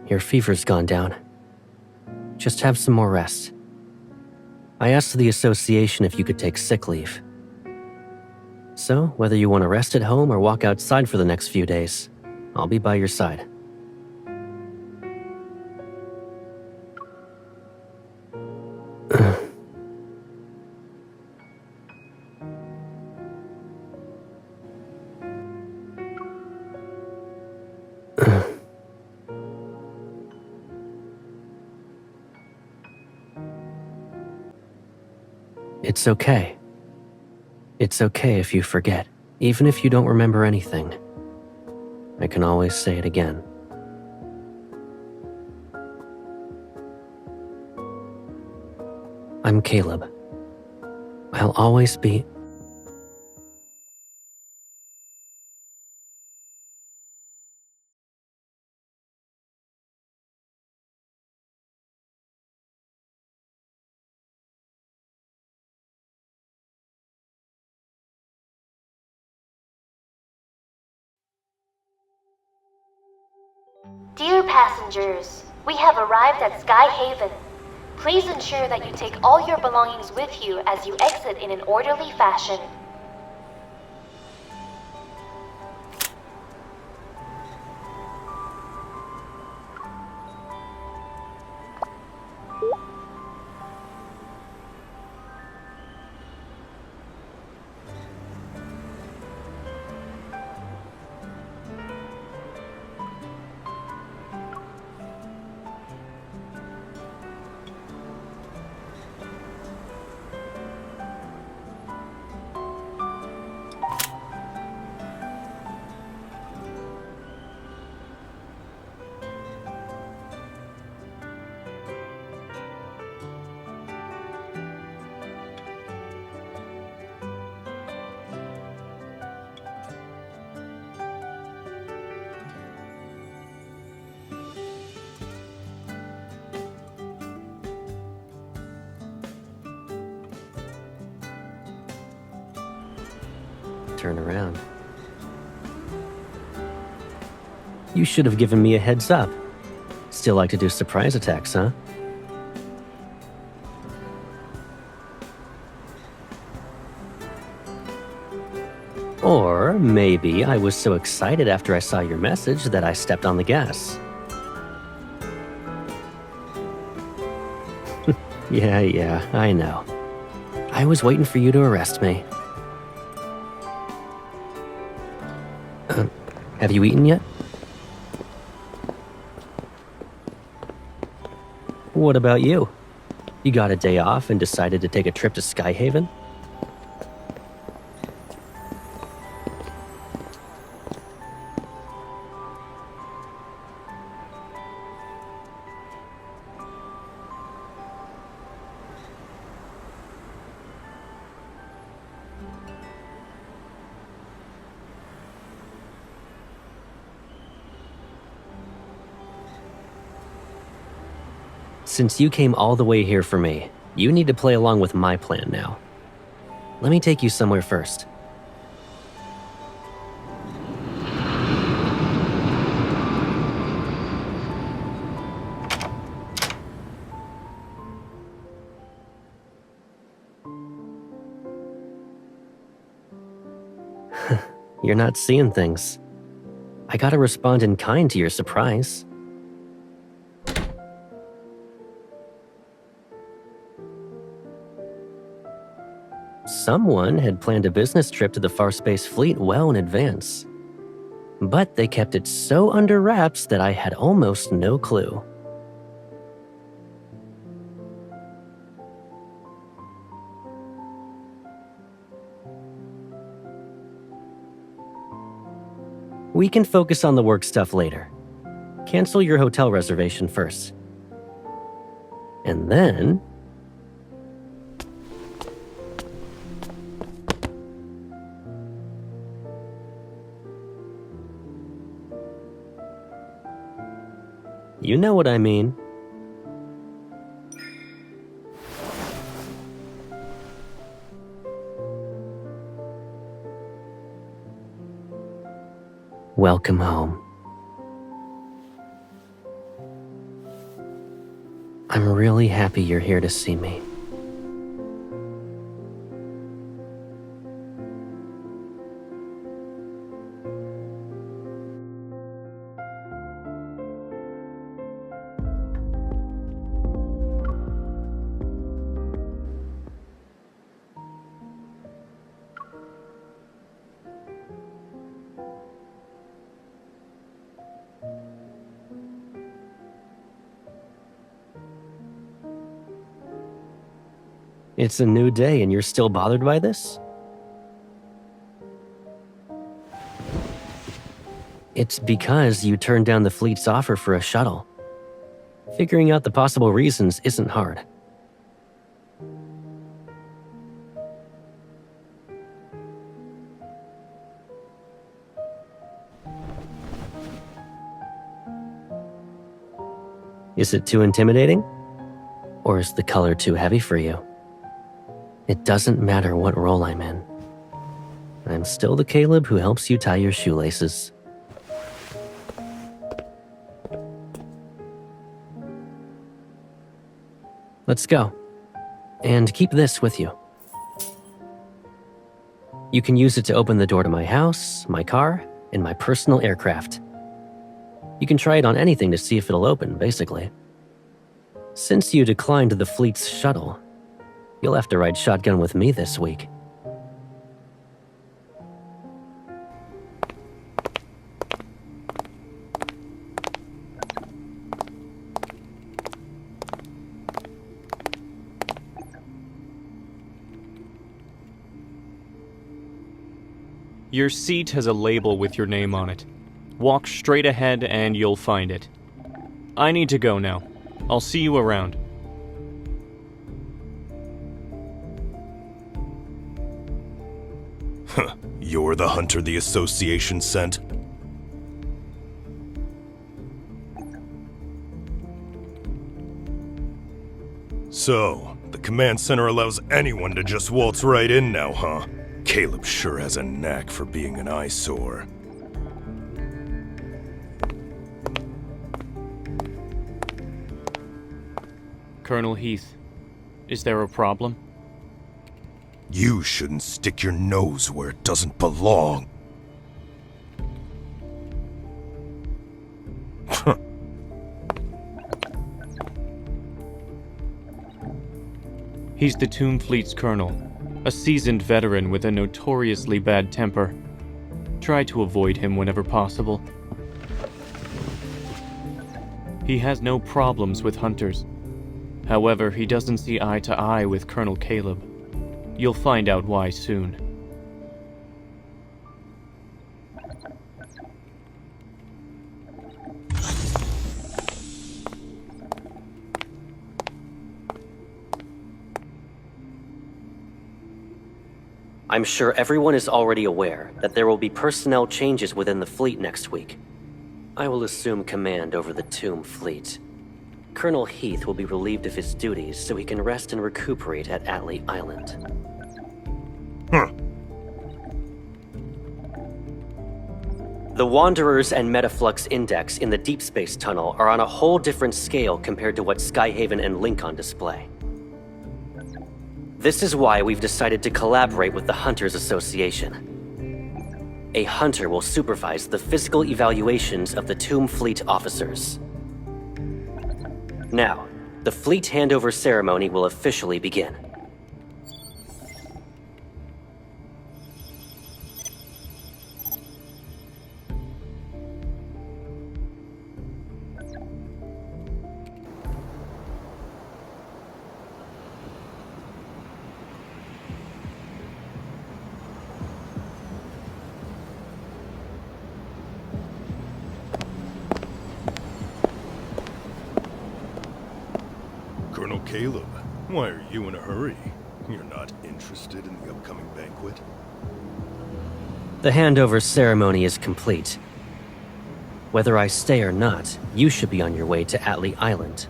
Your fever's gone down. Just have some more rest. I asked the association if you could take sick leave. So, whether you want to rest at home or walk outside for the next few days, I'll be by your side. It's okay. It's okay if you forget, even if you don't remember anything. I can always say it again. I'm Caleb. I'll always be... Dear passengers, we have arrived at Sky Haven. Please ensure that you take all your belongings with you as you exit in an orderly fashion. Turn around. You should have given me a heads up. Still like to do surprise attacks, huh? Or maybe I was so excited after I saw your message that I stepped on the gas. Yeah, I know. I was waiting for you to arrest me. Have you eaten yet? What about you? You got a day off and decided to take a trip to Skyhaven? Since you came all the way here for me, you need to play along with my plan now. Let me take you somewhere first. You're not seeing things. I gotta respond in kind to your surprise. Someone had planned a business trip to the Farspace fleet well in advance. But they kept it so under wraps that I had almost no clue. We can focus on the work stuff later. Cancel your hotel reservation first. And then... you know what I mean. Welcome home. I'm really happy you're here to see me. It's a new day and you're still bothered by this? It's because you turned down the fleet's offer for a shuttle. Figuring out the possible reasons isn't hard. Is it too intimidating? Or is the color too heavy for you? It doesn't matter what role I'm in. I'm still the Caleb who helps you tie your shoelaces. Let's go. And keep this with you. You can use it to open the door to my house, my car, and my personal aircraft. You can try it on anything to see if it'll open, basically. Since you declined the fleet's shuttle, you'll have to ride shotgun with me this week. Your seat has a label with your name on it. Walk straight ahead and you'll find it. I need to go now. I'll see you around. Huh. You're the hunter the Association sent? So, the command center allows anyone to just waltz right in now, huh? Caleb sure has a knack for being an eyesore. Colonel Heath, is there a problem? You shouldn't stick your nose where it doesn't belong. He's the Tomb Fleet's colonel, a seasoned veteran with a notoriously bad temper. Try to avoid him whenever possible. He has no problems with hunters. However, he doesn't see eye to eye with Colonel Caleb. You'll find out why soon. I'm sure everyone is already aware that there will be personnel changes within the fleet next week. I will assume command over the Tomb Fleet. Colonel Heath will be relieved of his duties so he can rest and recuperate at Atlee Island. The Wanderers and Metaflux Index in the Deepspace tunnel are on a whole different scale compared to what Skyhaven and Lincoln display. This is why we've decided to collaborate with the Hunters Association. A hunter will supervise the physical evaluations of the Tomb Fleet officers. Now, the fleet handover ceremony will officially begin. Colonel Caleb, why are you in a hurry? You're not interested in the upcoming banquet? The handover ceremony is complete. Whether I stay or not, you should be on your way to Atlee Island.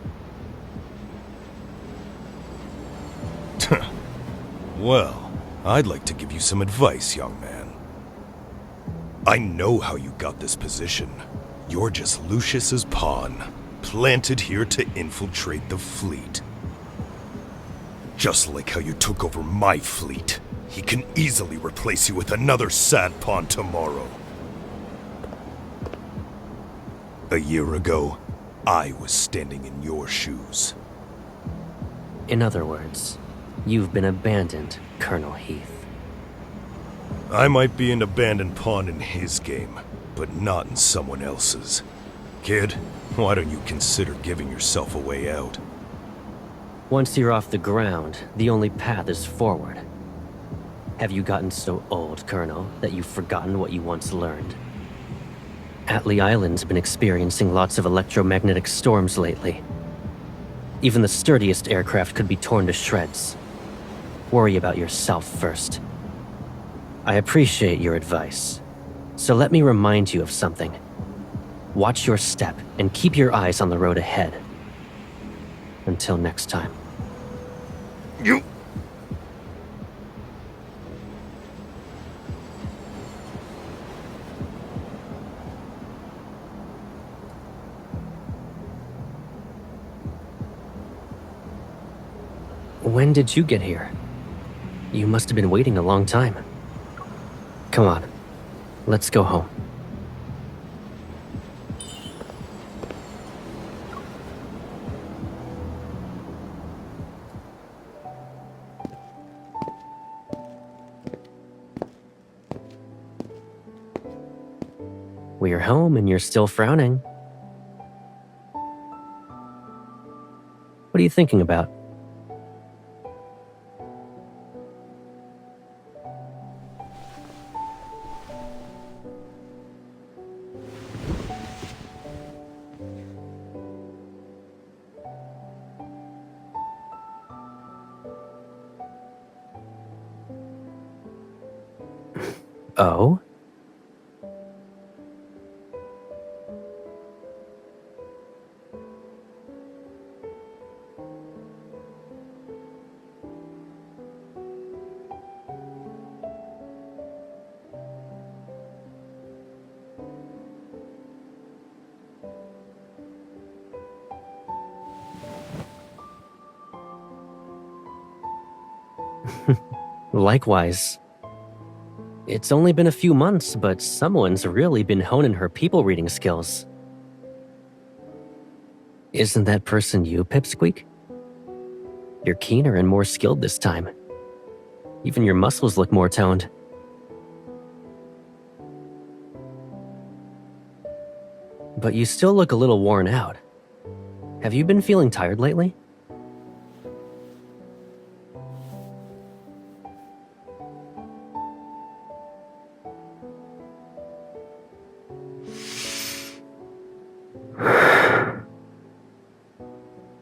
Well, I'd like to give you some advice, young man. I know how you got this position. You're just Lucius's pawn, planted here to infiltrate the fleet. Just like how you took over my fleet, he can easily replace you with another sad pawn tomorrow. A year ago, I was standing in your shoes. In other words, you've been abandoned, Colonel Heath. I might be an abandoned pawn in his game, but not in someone else's. Kid, why don't you consider giving yourself a way out? Once you're off the ground, the only path is forward. Have you gotten so old, Colonel, that you've forgotten what you once learned? Atlee Island's been experiencing lots of electromagnetic storms lately. Even the sturdiest aircraft could be torn to shreds. Worry about yourself first. I appreciate your advice, so let me remind you of something. Watch your step and keep your eyes on the road ahead. Until next time. You... When did you get here? You must have been waiting a long time. Come on, let's go home. We're home and you're still frowning. What are you thinking about? Oh? Likewise. It's only been a few months, but someone's really been honing her people reading skills. Isn't that person you, Pipsqueak? You're keener and more skilled this time. Even your muscles look more toned. But you still look a little worn out. Have you been feeling tired lately?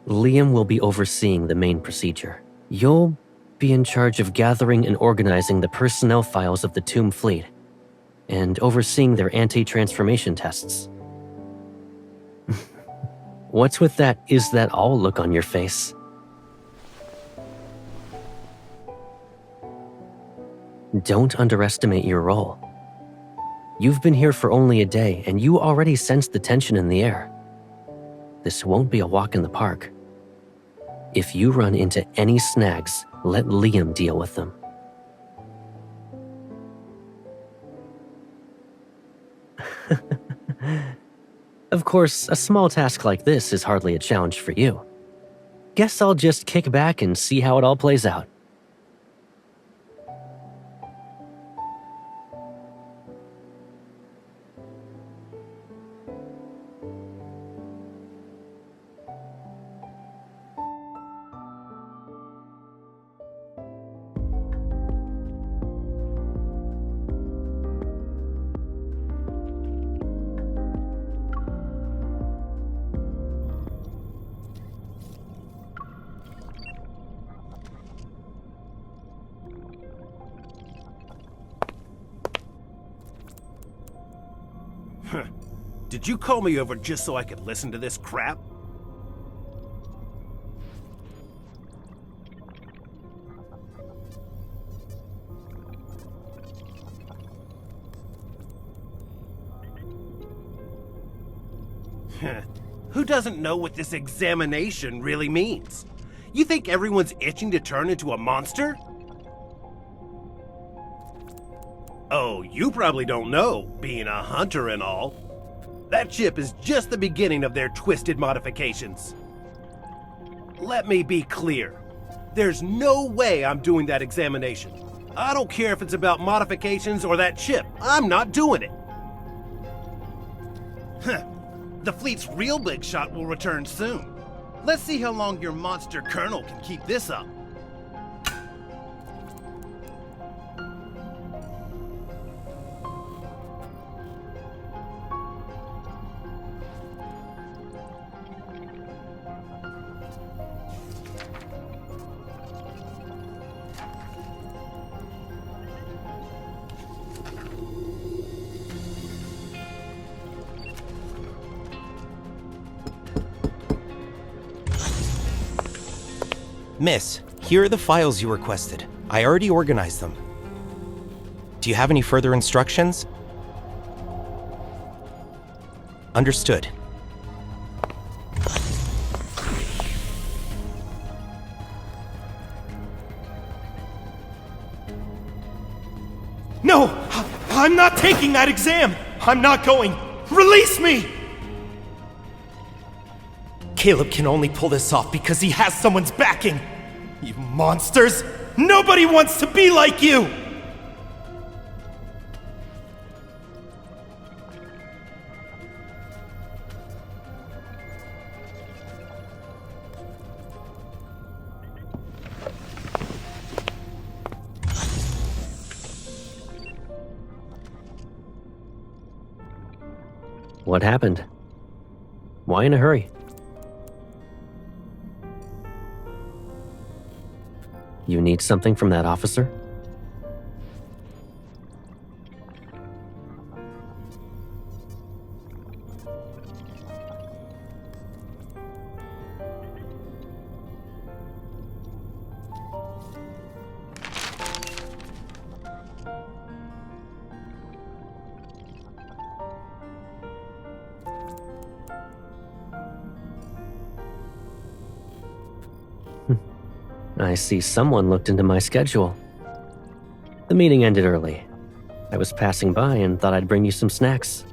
Liam will be overseeing the main procedure. You'll be in charge of gathering and organizing the personnel files of the Tomb Fleet, and overseeing their anti-transformation tests. What's with that "is that all" look on your face? Don't underestimate your role. You've been here for only a day, and you already sense the tension in the air. This won't be a walk in the park. If you run into any snags, let Liam deal with them. Of course, a small task like this is hardly a challenge for you. Guess I'll just kick back and see how it all plays out. Did you call me over just so I could listen to this crap? Who doesn't know what this examination really means? You think everyone's itching to turn into a monster? Oh, you probably don't know, being a hunter and all. That chip is just the beginning of their twisted modifications. Let me be clear. There's no way I'm doing that examination. I don't care if it's about modifications or that chip. I'm not doing it. The fleet's real big shot will return soon. Let's see how long your monster colonel can keep this up. Miss, here are the files you requested. I already organized them. Do you have any further instructions? Understood. No! I'm not taking that exam! I'm not going! Release me! Caleb can only pull this off because he has someone's backing! You monsters! Nobody wants to be like you! What happened? Why in a hurry? You need something from that officer? I see someone looked into my schedule. The meeting ended early. I was passing by and thought I'd bring you some snacks.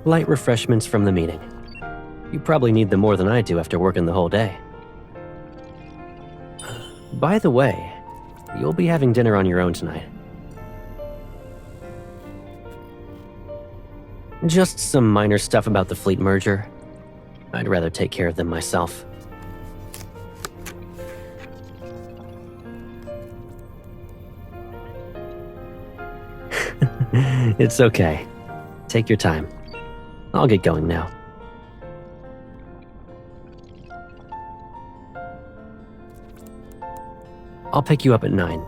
Light refreshments from the meeting. You probably need them more than I do after working the whole day. By the way, you'll be having dinner on your own tonight. Just some minor stuff about the fleet merger. I'd rather take care of them myself. It's okay. Take your time. I'll get going now. I'll pick you up at 9.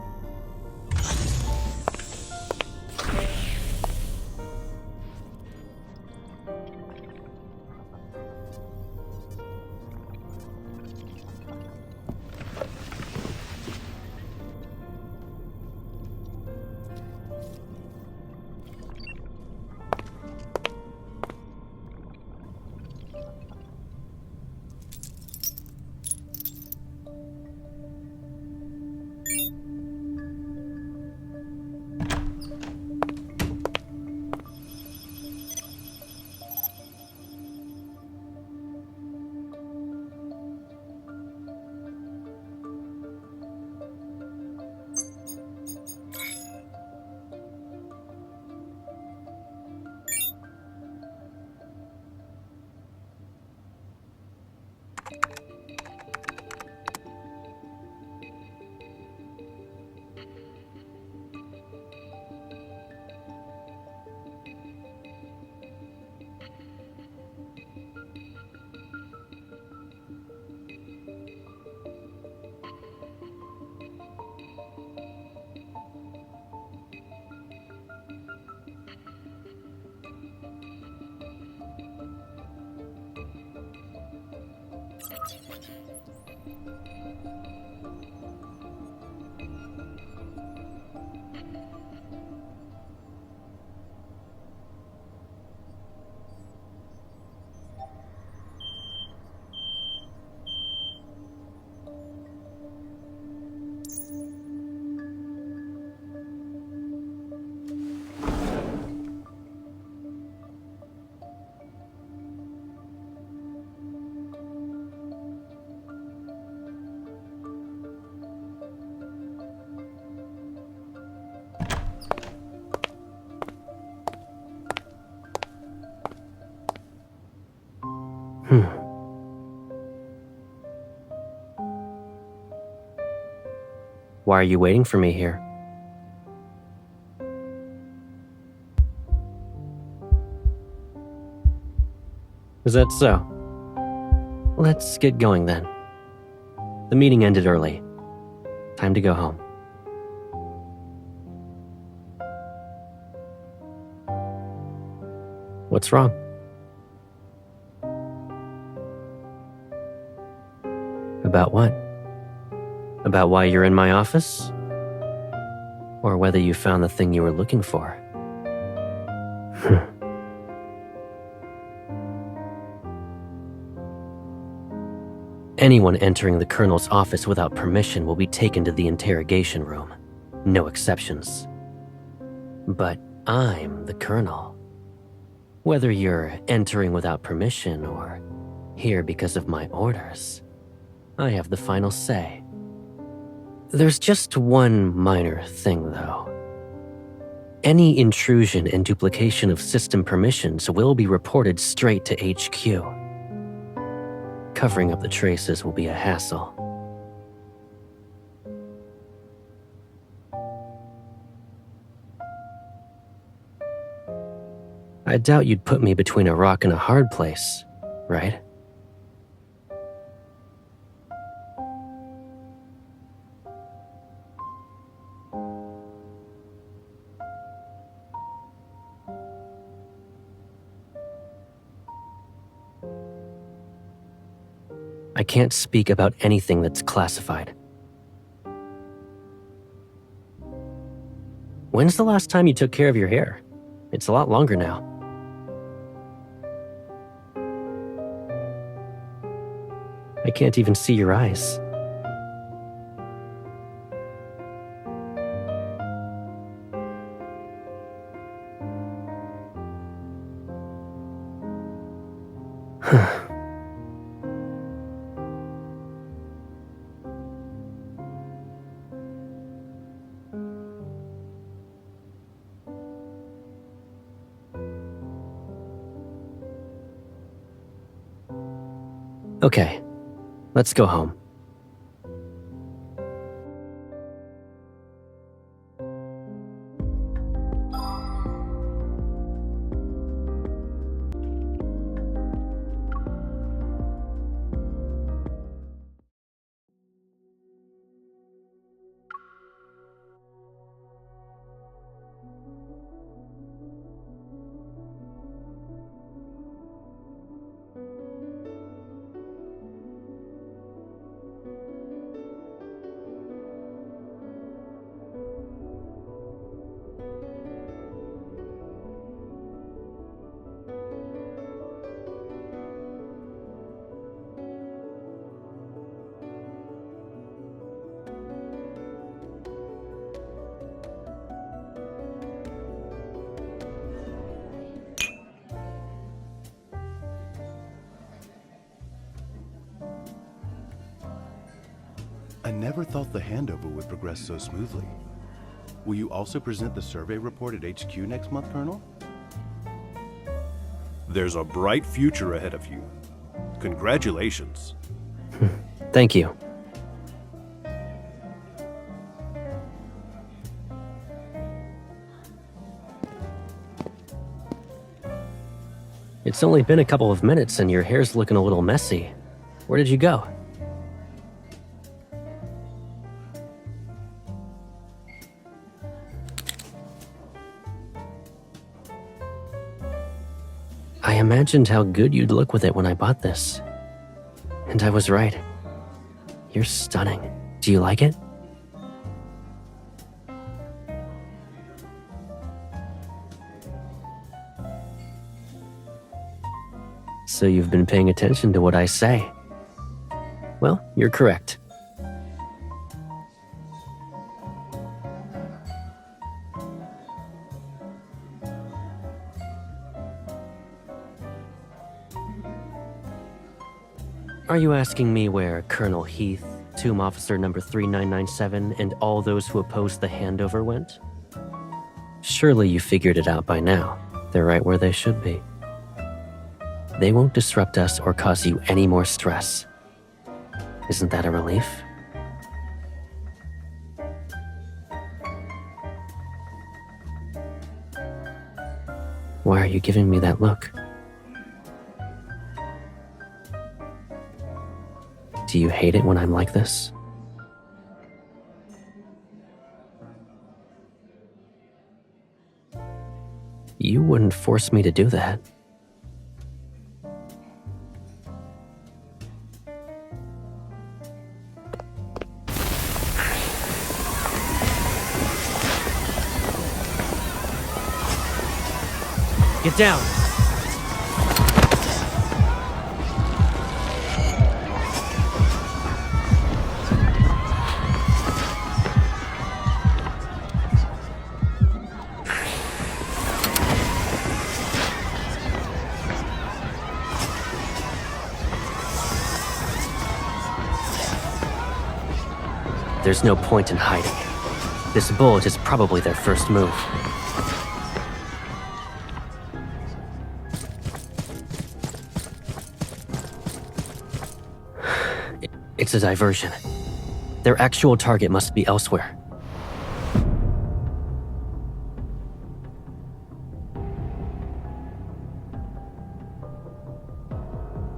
Why are you waiting for me here? Is that so? Let's get going then. The meeting ended early. Time to go home. What's wrong? About what? About why you're in my office? Or whether you found the thing you were looking for? Anyone entering the Colonel's office without permission will be taken to the interrogation room. No exceptions. But I'm the Colonel. Whether you're entering without permission or here because of my orders, I have the final say. There's just one minor thing, though. Any intrusion and duplication of system permissions will be reported straight to HQ. Covering up the traces will be a hassle. I doubt you'd put me between a rock and a hard place, right? I can't speak about anything that's classified. When's the last time you took care of your hair? It's a lot longer now. I can't even see your eyes. Okay, let's go home. I never thought the handover would progress so smoothly. Will you also present the survey report at HQ next month, Colonel? There's a bright future ahead of you. Congratulations. Thank you. It's only been a couple of minutes and your hair's looking a little messy. Where did you go? I imagined how good you'd look with it when I bought this. And I was right. You're stunning. Do you like it? So you've been paying attention to what I say. Well, you're correct. Are you asking me where Colonel Heath, Tomb Officer number 3997, and all those who opposed the handover went? Surely you figured it out by now. They're right where they should be. They won't disrupt us or cause you any more stress. Isn't that a relief? Why are you giving me that look? Do you hate it when I'm like this? You wouldn't force me to do that. Get down! There's no point in hiding. This bullet is probably their first move. It's a diversion. Their actual target must be elsewhere.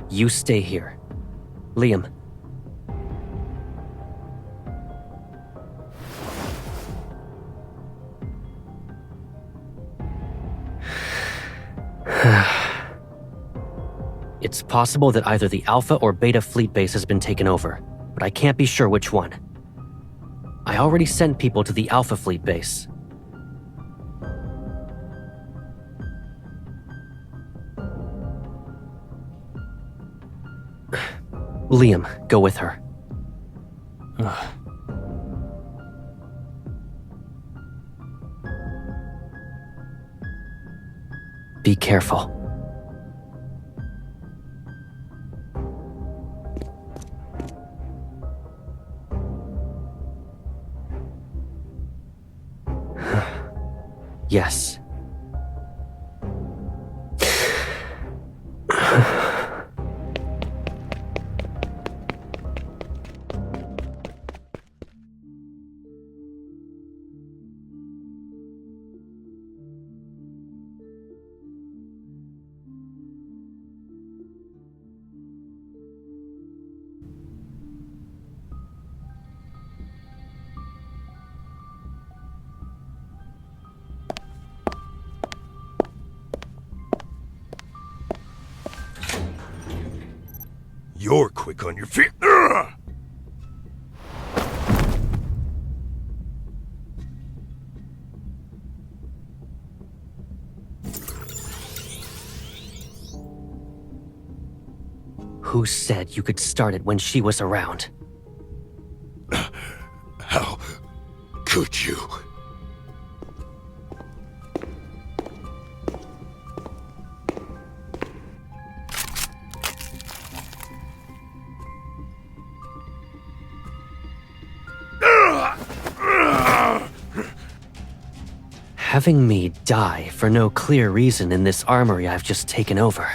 You stay here. Liam. It's possible that either the Alpha or Beta fleet base has been taken over, but I can't be sure which one. I already sent people to the Alpha fleet base. Liam, go with her. Be careful. Yes. You're quick on your feet. Ugh! Who said you could start it when she was around? How could you? Having me die for no clear reason in this armory I've just taken over.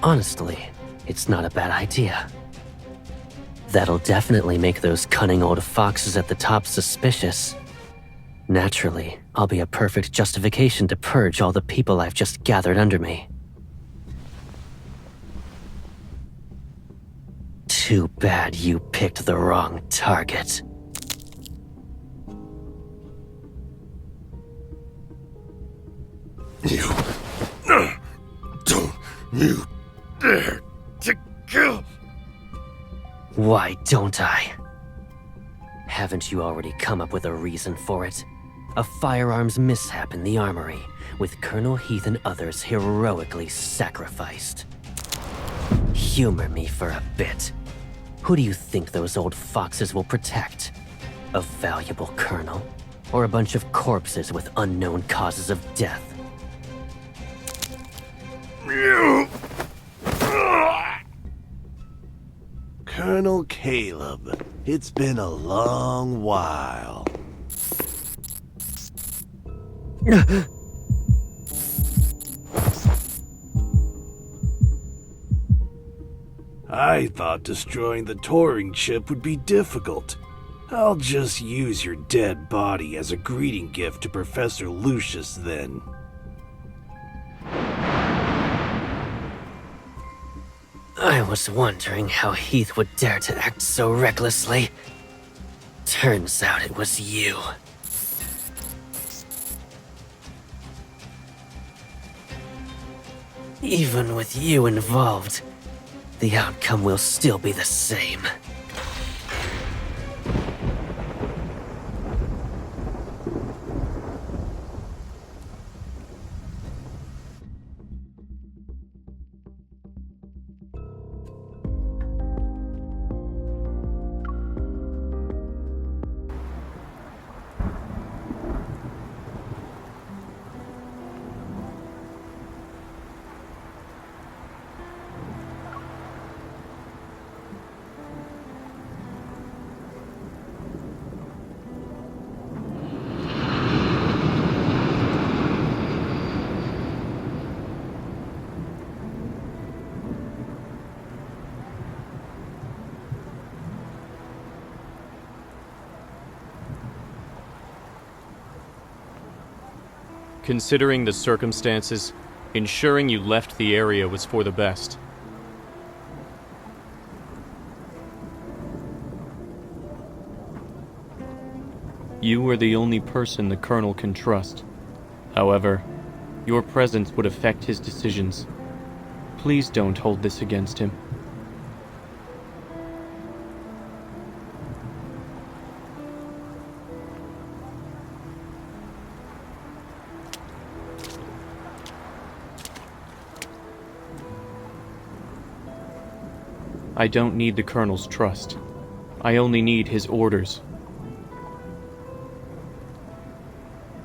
Honestly, it's not a bad idea. That'll definitely make those cunning old foxes at the top suspicious. Naturally, I'll be a perfect justification to purge all the people I've just gathered under me. Too bad you picked the wrong target. You don't you dare to kill. Why don't I? Haven't you already come up with a reason for it? A firearms mishap in the armory, with Colonel Heath and others heroically sacrificed. Humor me for a bit. Who do you think those old foxes will protect? A valuable colonel? Or a bunch of corpses with unknown causes of death? Colonel Caleb, it's been a long while. I thought destroying the touring ship would be difficult. I'll just use your dead body as a greeting gift to Professor Lucius then. I was wondering how Heath would dare to act so recklessly. Turns out it was you. Even with you involved, the outcome will still be the same. Considering the circumstances, ensuring you left the area was for the best. You were the only person the Colonel can trust. However, your presence would affect his decisions. Please don't hold this against him. I don't need the Colonel's trust. I only need his orders.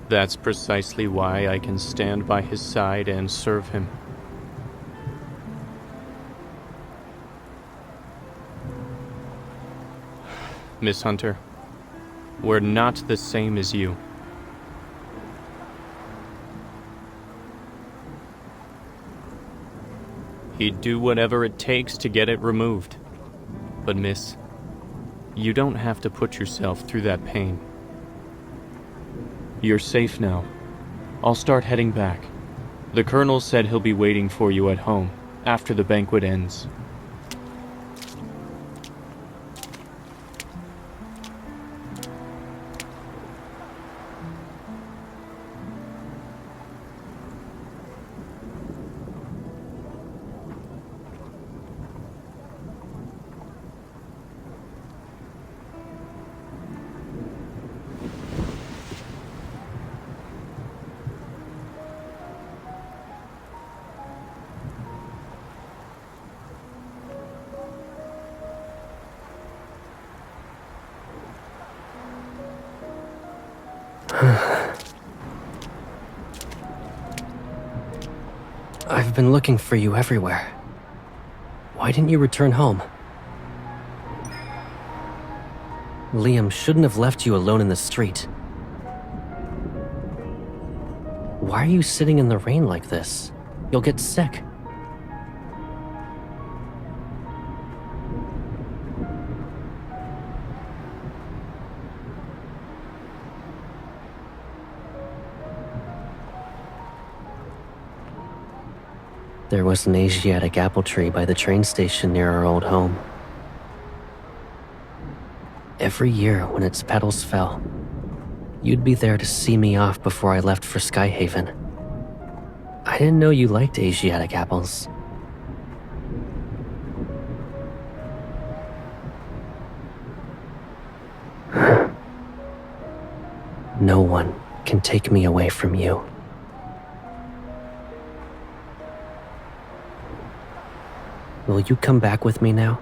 That's precisely why I can stand by his side and serve him. Miss Hunter, we're not the same as you. He'd do whatever it takes to get it removed. But miss, you don't have to put yourself through that pain. You're safe now. I'll start heading back. The Colonel said he'll be waiting for you at home after the banquet ends. I've been looking for you everywhere. Why didn't you return home? Liam shouldn't have left you alone in the street. Why are you sitting in the rain like this? You'll get sick. There was an Asiatic apple tree by the train station near our old home. Every year when its petals fell, you'd be there to see me off before I left for Skyhaven. I didn't know you liked Asiatic apples. No one can take me away from you. Will you come back with me now?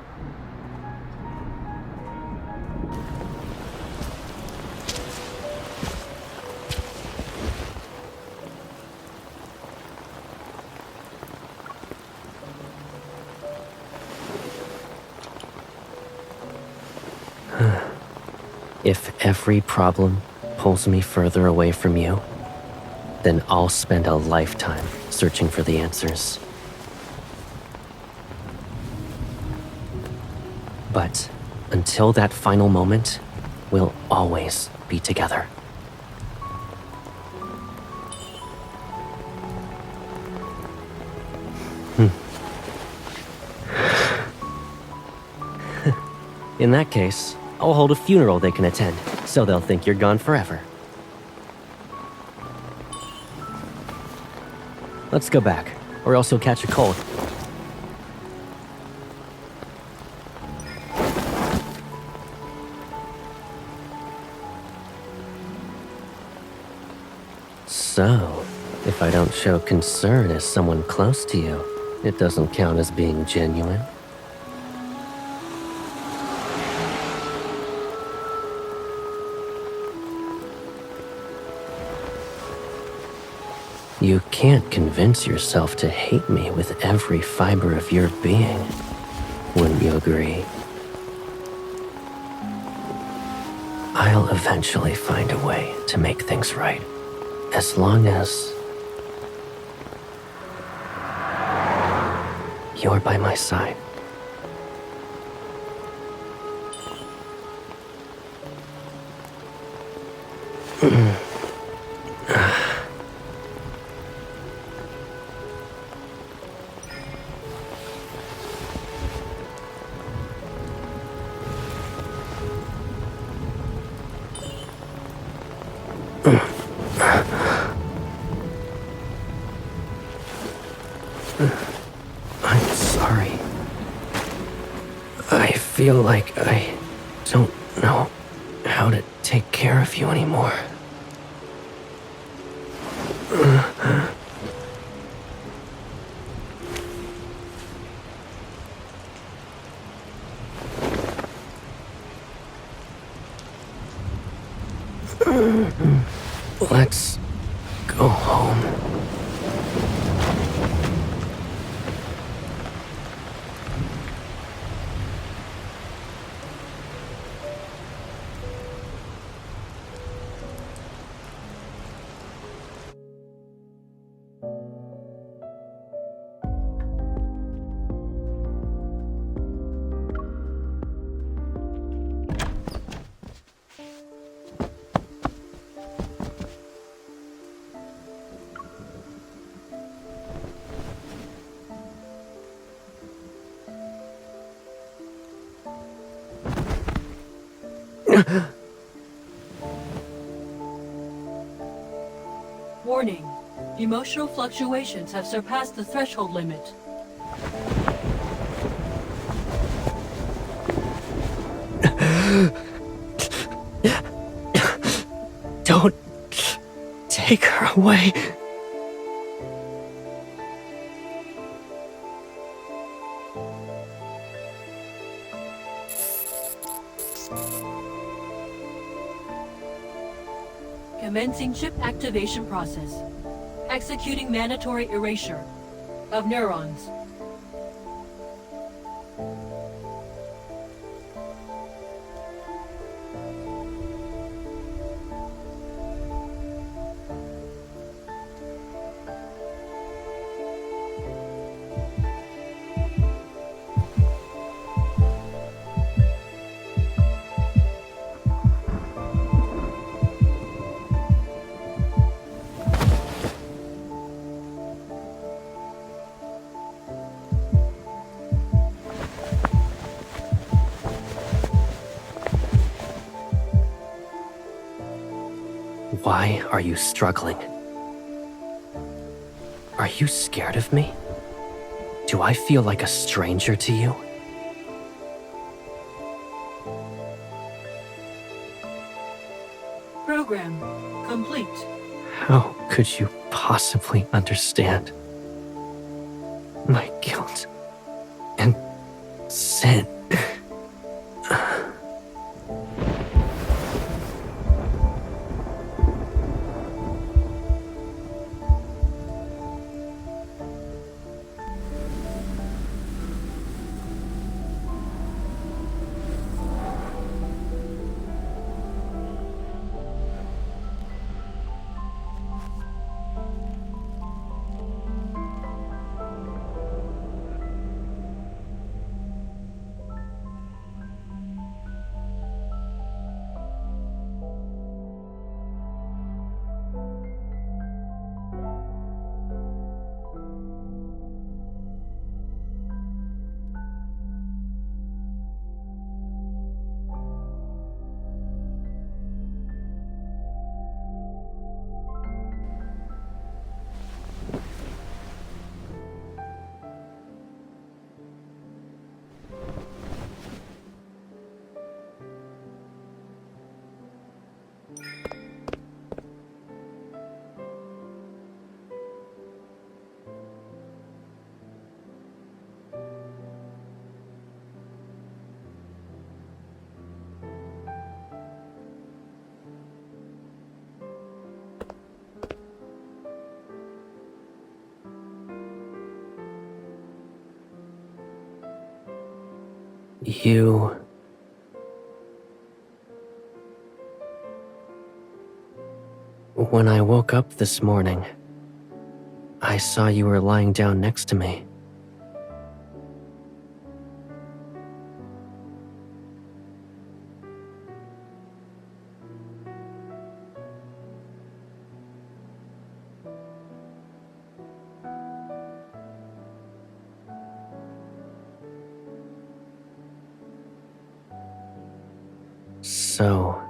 If every problem pulls me further away from you, then I'll spend a lifetime searching for the answers. But until that final moment, we'll always be together. Hmm. In that case, I'll hold a funeral they can attend, so they'll think you're gone forever. Let's go back, or else you'll catch a cold. So, if I don't show concern as someone close to you, it doesn't count as being genuine? You can't convince yourself to hate me with every fiber of your being. Wouldn't you agree? I'll eventually find a way to make things right. As long as you're by my side. I'm sorry. I feel like I don't know how to take care of you anymore. Let's go home. Warning. Emotional fluctuations have surpassed the threshold limit. Don't take her away. Commencing chip activation process. Executing mandatory erasure of neurons. Why are you struggling? Are you scared of me? Do I feel like a stranger to you? Program complete. How could you possibly understand my guilt and sin? You... When I woke up this morning, I saw you were lying down next to me. So...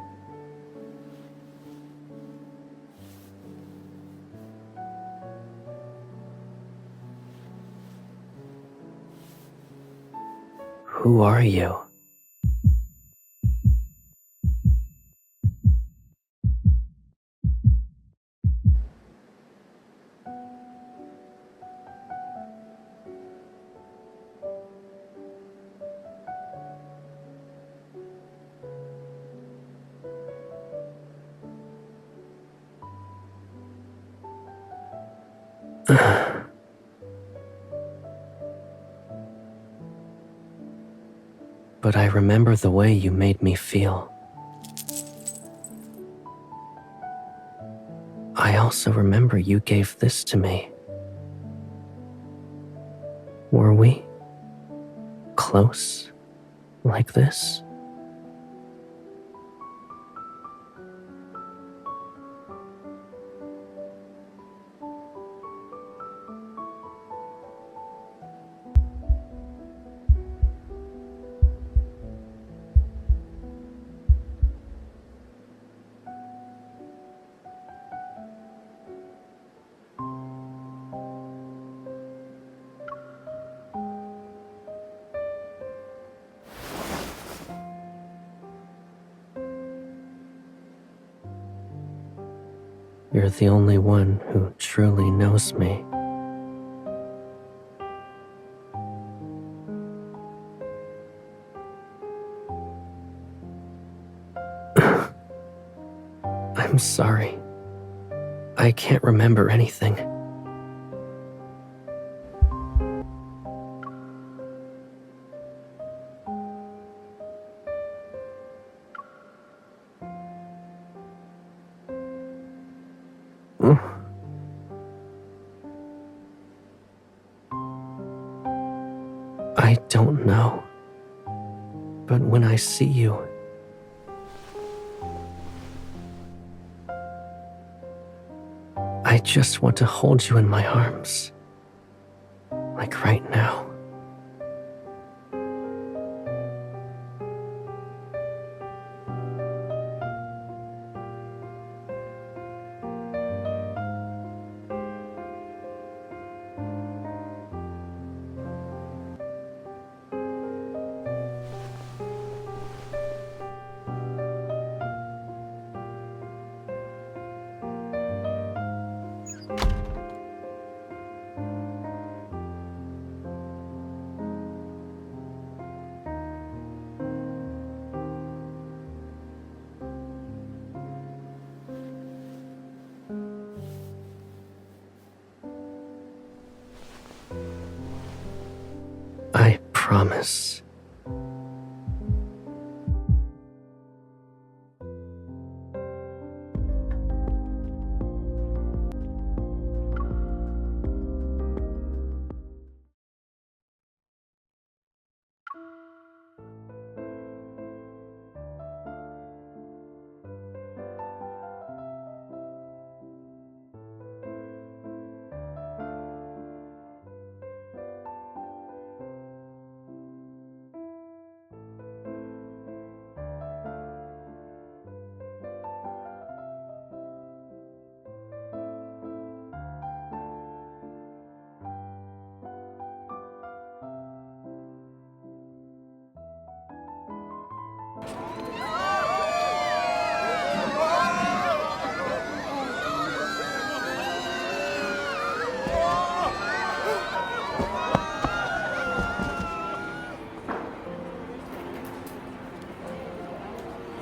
Who are you? But I remember the way you made me feel. I also remember you gave this to me. Were we close like this? You're the only one who truly knows me. I'm sorry. I can't remember anything. I don't know. But when I see you, I just want to hold you in my arms. Like right now. I promise.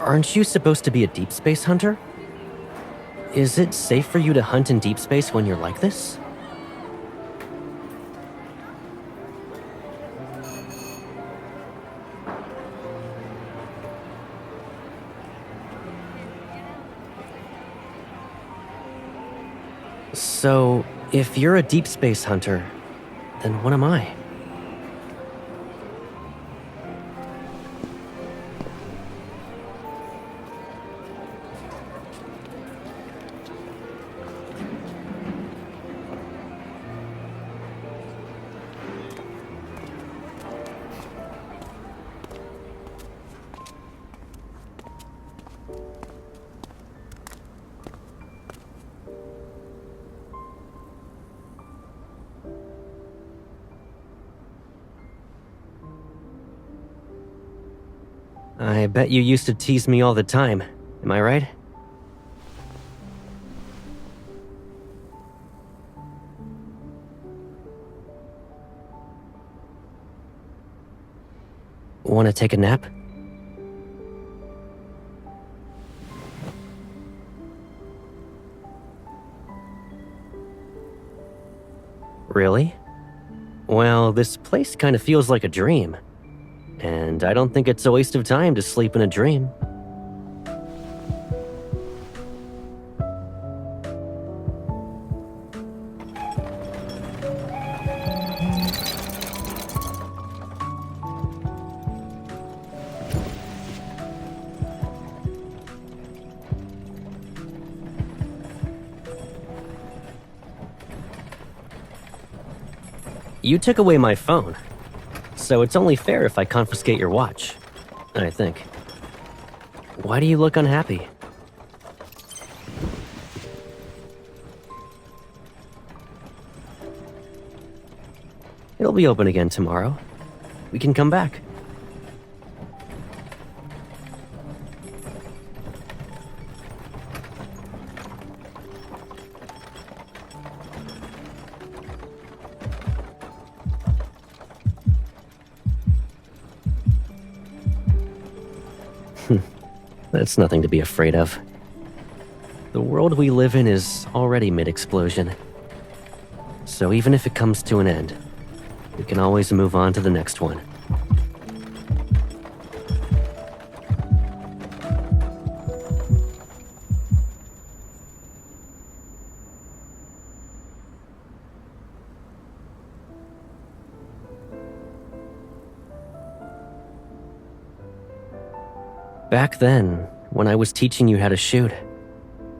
Aren't you supposed to be a deep space hunter? Is it safe for you to hunt in deep space when you're like this? So, if you're a deep space hunter, then what am I? I bet you used to tease me all the time, am I right? Want to take a nap? Really? Well, this place kind of feels like a dream. And I don't think it's a waste of time to sleep in a dream. You took away my phone, so it's only fair if I confiscate your watch, I think. Why do you look unhappy? It'll be open again tomorrow. We can come back. That's nothing to be afraid of. The world we live in is already mid-explosion. So even if it comes to an end, we can always move on to the next one. Back then, when I was teaching you how to shoot,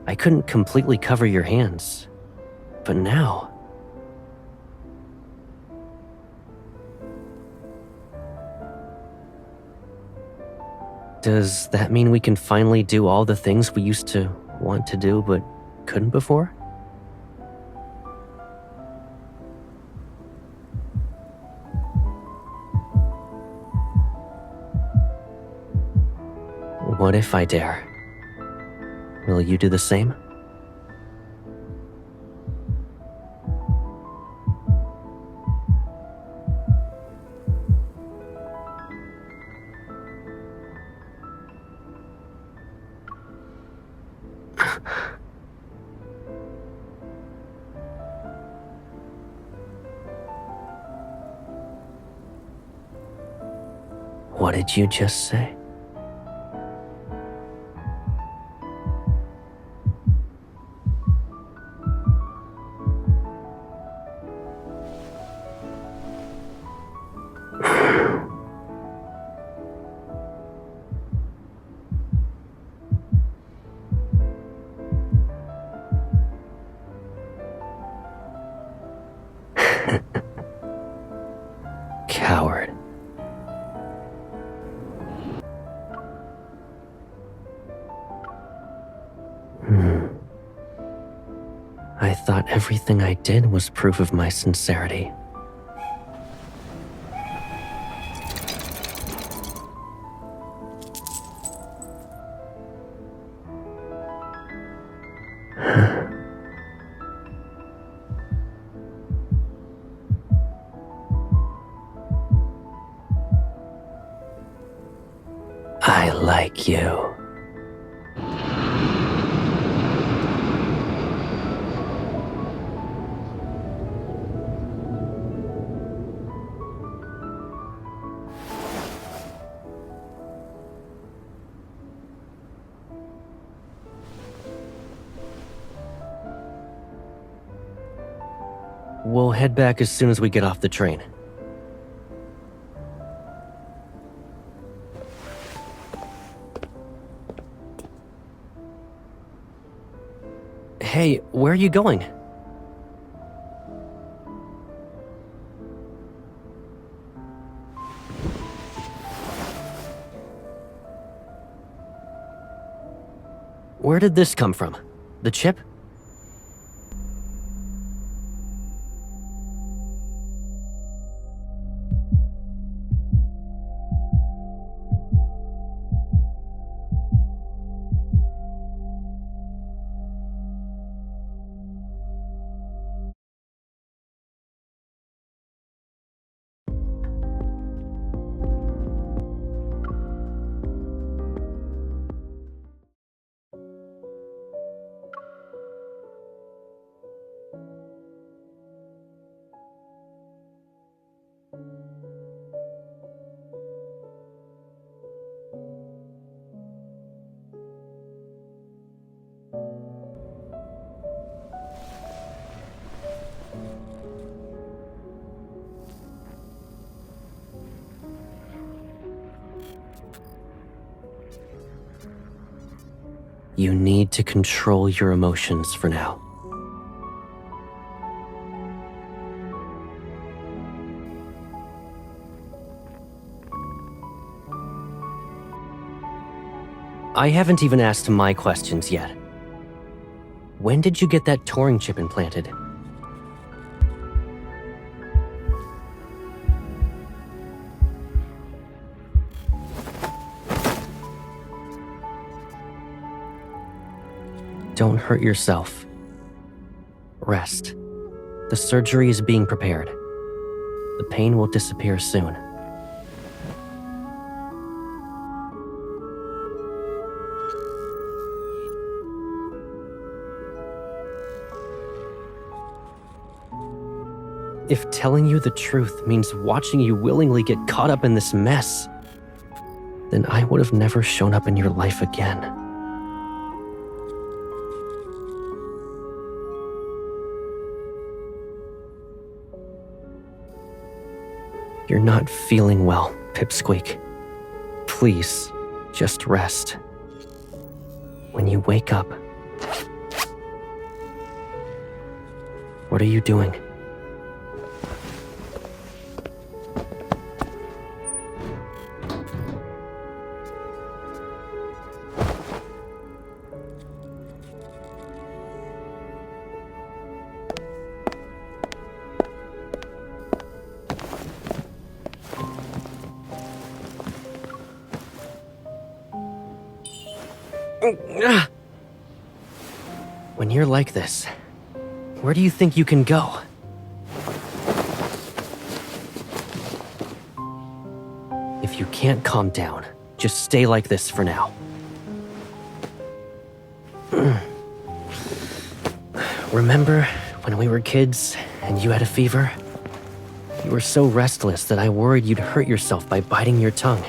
I couldn't completely cover your hands. But now... Does that mean we can finally do all the things we used to want to do but couldn't before? What if I dare? Will you do the same? What did you just say? Coward. I thought everything I did was proof of my sincerity. I like you. We'll head back as soon as we get off the train. Hey, where are you going? Where did this come from? The chip? You need to control your emotions for now. I haven't even asked my questions yet. When did you get that Turing chip implanted? Don't hurt yourself. Rest. The surgery is being prepared. The pain will disappear soon. If telling you the truth means watching you willingly get caught up in this mess, then I would have never shown up in your life again. You're not feeling well, Pipsqueak. Please, just rest. When you wake up... What are you doing? When you're like this, where do you think you can go? If you can't calm down, just stay like this for now. Remember when we were kids and you had a fever? You were so restless that I worried you'd hurt yourself by biting your tongue.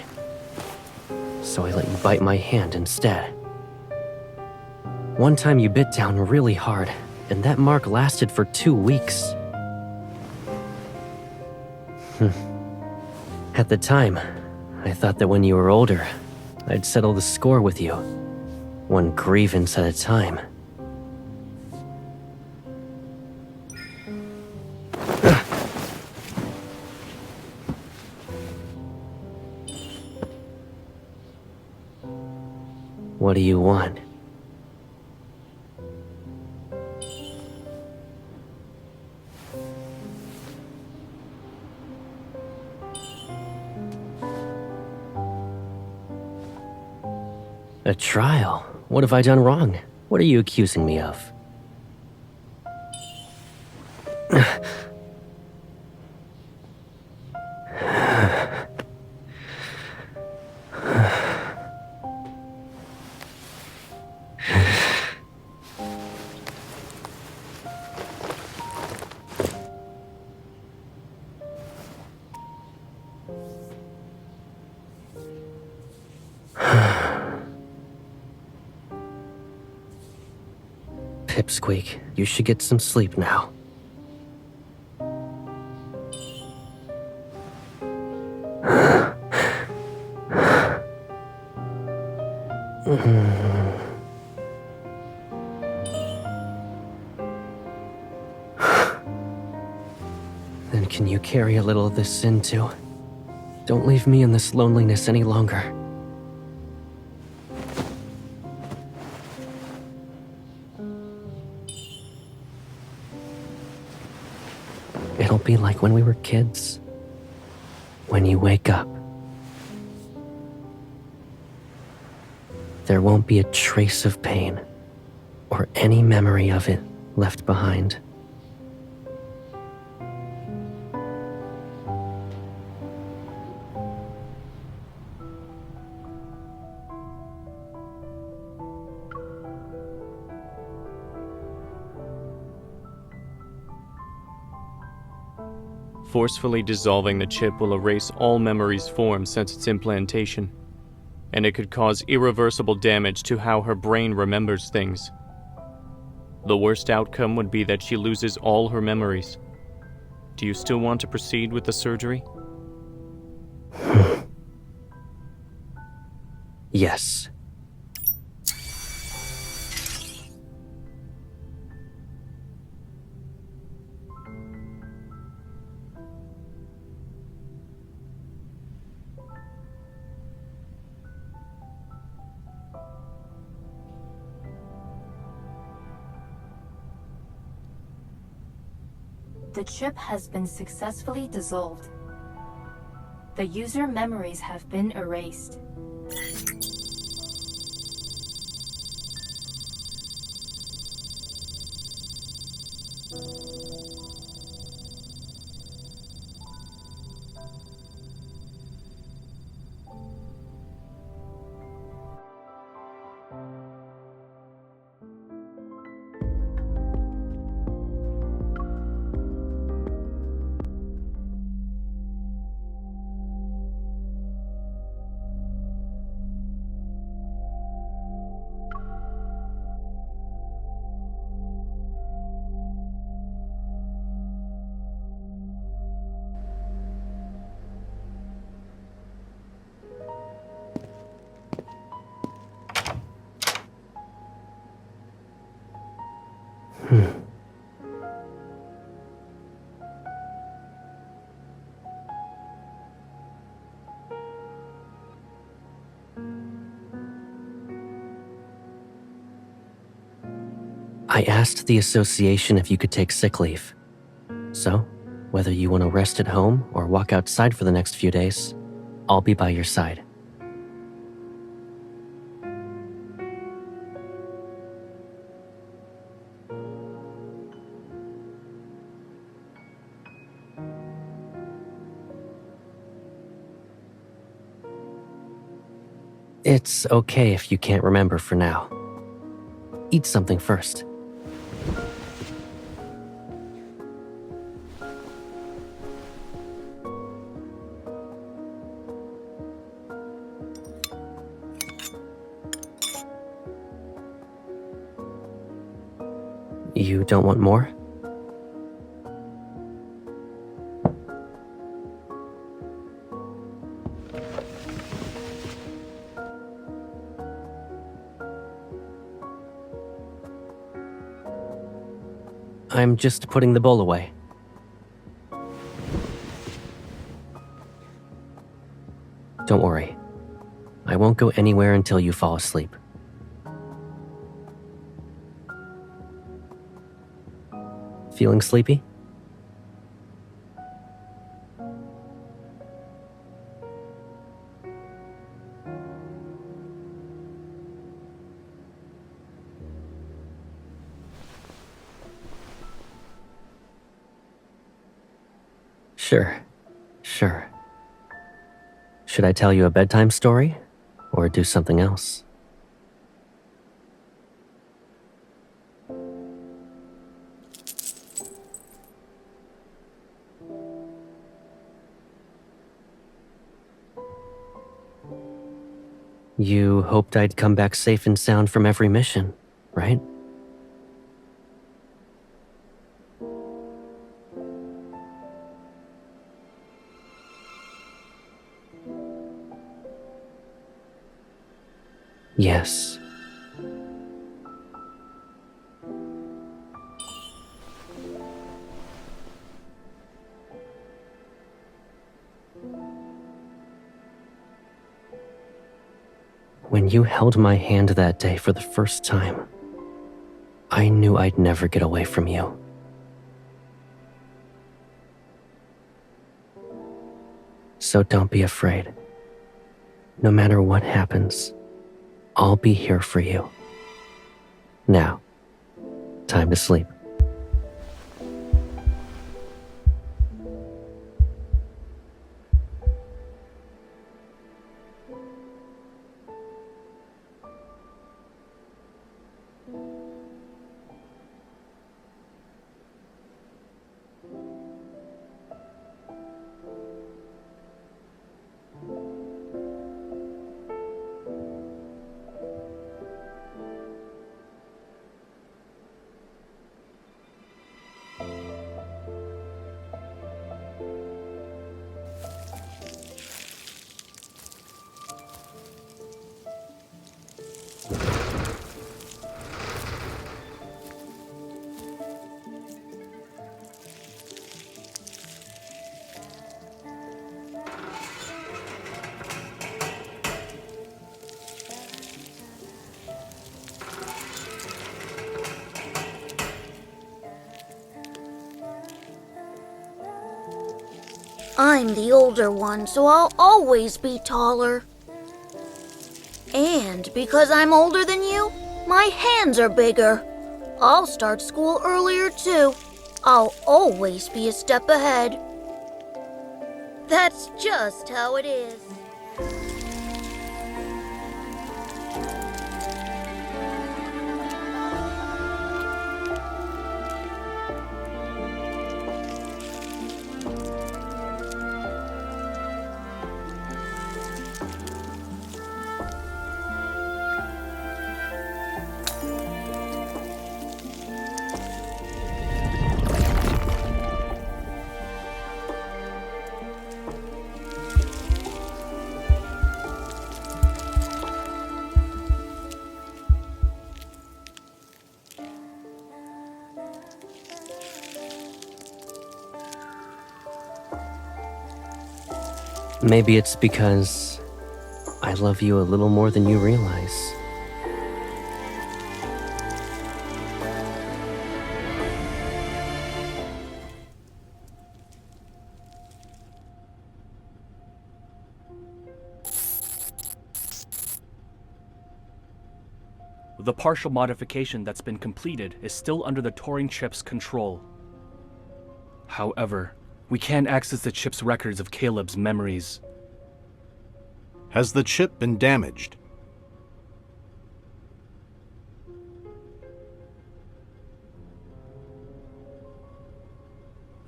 So I let you bite my hand instead. One time you bit down really hard, and that mark lasted for 2 weeks. At the time, I thought that when you were older, I'd settle the score with you, one grievance at a time. What do you want? A trial? What have I done wrong? What are you accusing me of? Pipsqueak, you should get some sleep now. Then can you carry a little of this in too? Don't leave me in this loneliness any longer. It'll be like when we were kids. When you wake up, there won't be a trace of pain or any memory of it left behind. Forcefully dissolving the chip will erase all memories formed since its implantation, and it could cause irreversible damage to how her brain remembers things. The worst outcome would be that she loses all her memories. Do you still want to proceed with the surgery? Yes. The chip has been successfully dissolved. The user memories have been erased. I asked the association if you could take sick leave. So, whether you want to rest at home or walk outside for the next few days, I'll be by your side. It's okay if you can't remember for now. Eat something first. You don't want more? I'm just putting the bowl away. Don't worry. I won't go anywhere until you fall asleep. Feeling sleepy? Sure. Should I tell you a bedtime story or do something else? You hoped I'd come back safe and sound from every mission, right? Yes. When you held my hand that day for the first time, I knew I'd never get away from you. So don't be afraid. No matter what happens, I'll be here for you. Now, time to sleep. I'm the older one, so I'll always be taller. And because I'm older than you, my hands are bigger. I'll start school earlier too. I'll always be a step ahead. That's just how it is. Maybe it's because I love you a little more than you realize. The partial modification that's been completed is still under the Turing chip's control. However, we can't access the chip's records of Caleb's memories. Has the chip been damaged?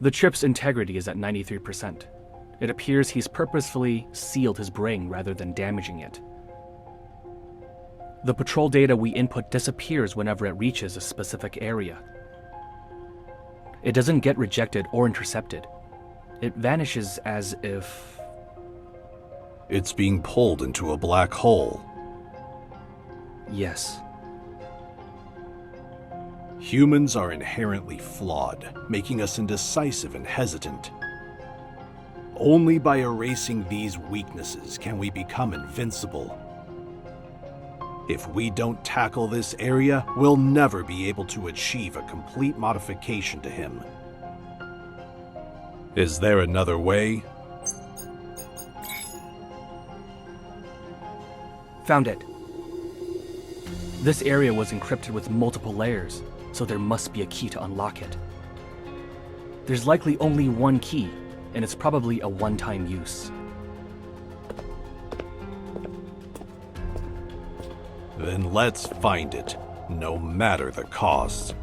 The chip's integrity is at 93%. It appears he's purposefully sealed his brain rather than damaging it. The patrol data we input disappears whenever it reaches a specific area. It doesn't get rejected or intercepted. It vanishes as if... It's being pulled into a black hole. Yes. Humans are inherently flawed, making us indecisive and hesitant. Only by erasing these weaknesses can we become invincible. If we don't tackle this area, we'll never be able to achieve a complete modification to him. Is there another way? Found it. This area was encrypted with multiple layers, so there must be a key to unlock it. There's likely only one key, and it's probably a one-time use. Then let's find it, no matter the cost.